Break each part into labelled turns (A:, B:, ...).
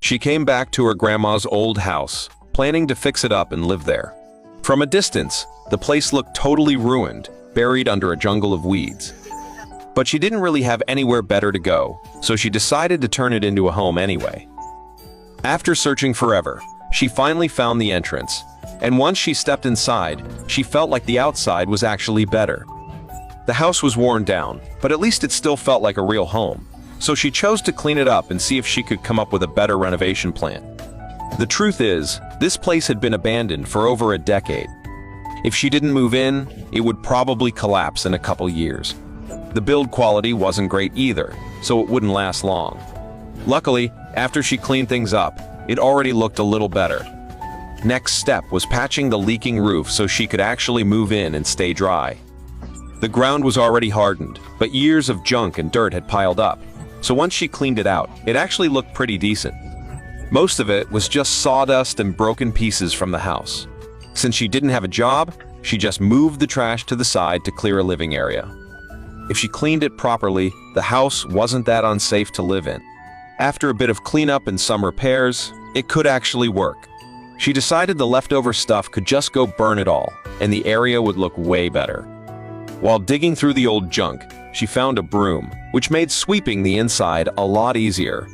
A: She came back to her grandma's old house, planning to fix it up and live there. From a distance, the place looked totally ruined, buried under a jungle of weeds. But she didn't really have anywhere better to go, so she decided to turn it into a home anyway. After searching forever, she finally found the entrance, and once she stepped inside, she felt like the outside was actually better. The house was worn down, but at least it still felt like a real home, so she chose to clean it up and see if she could come up with a better renovation plan. The truth is, this place had been abandoned for over a decade. If she didn't move in, it would probably collapse in a couple years. The build quality wasn't great either, so it wouldn't last long. Luckily, after she cleaned things up, it already looked a little better. Next step was patching the leaking roof so she could actually move in and stay dry. The ground was already hardened, but years of junk and dirt had piled up, so once she cleaned it out, it actually looked pretty decent. Most of it was just sawdust and broken pieces from the house. Since she didn't have a job, she just moved the trash to the side to clear a living area. If she cleaned it properly, the house wasn't that unsafe to live in. After a bit of cleanup and some repairs, it could actually work. She decided the leftover stuff could just go burn it all, and the area would look way better. While digging through the old junk, she found a broom, which made sweeping the inside a lot easier.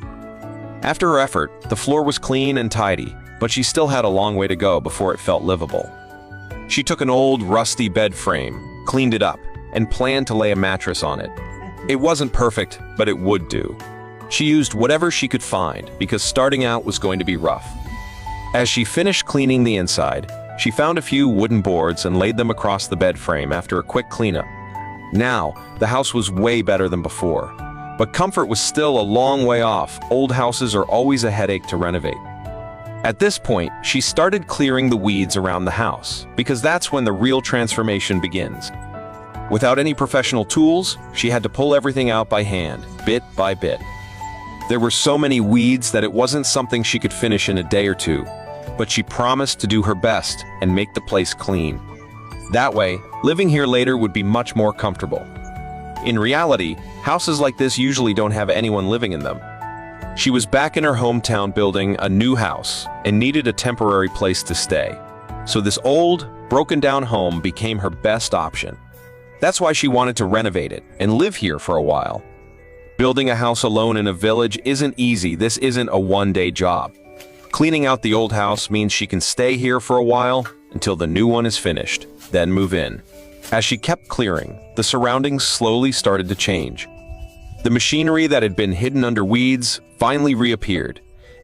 A: After her effort, the floor was clean and tidy, but she still had a long way to go before it felt livable. She took an old, rusty bed frame, cleaned it up, and planned to lay a mattress on it. It wasn't perfect, but it would do. She used whatever she could find because starting out was going to be rough. As she finished cleaning the inside, she found a few wooden boards and laid them across the bed frame after a quick cleanup. Now, the house was way better than before, but comfort was still a long way off. Old houses are always a headache to renovate. At this point, she started clearing the weeds around the house, because that's when the real transformation begins. Without any professional tools, she had to pull everything out by hand, bit by bit. There were so many weeds that it wasn't something she could finish in a day or two, but she promised to do her best and make the place clean. That way, living here later would be much more comfortable. In reality, houses like this usually don't have anyone living in them. She was back in her hometown building a new house and needed a temporary place to stay. So this old, broken-down home became her best option. That's why she wanted to renovate it and live here for a while. Building a house alone in a village isn't easy. This isn't a one-day job. Cleaning out the old house means she can stay here for a while until the new one is finished, then move in. As she kept clearing, the surroundings slowly started to change. The machinery that had been hidden under weeds finally reappeared,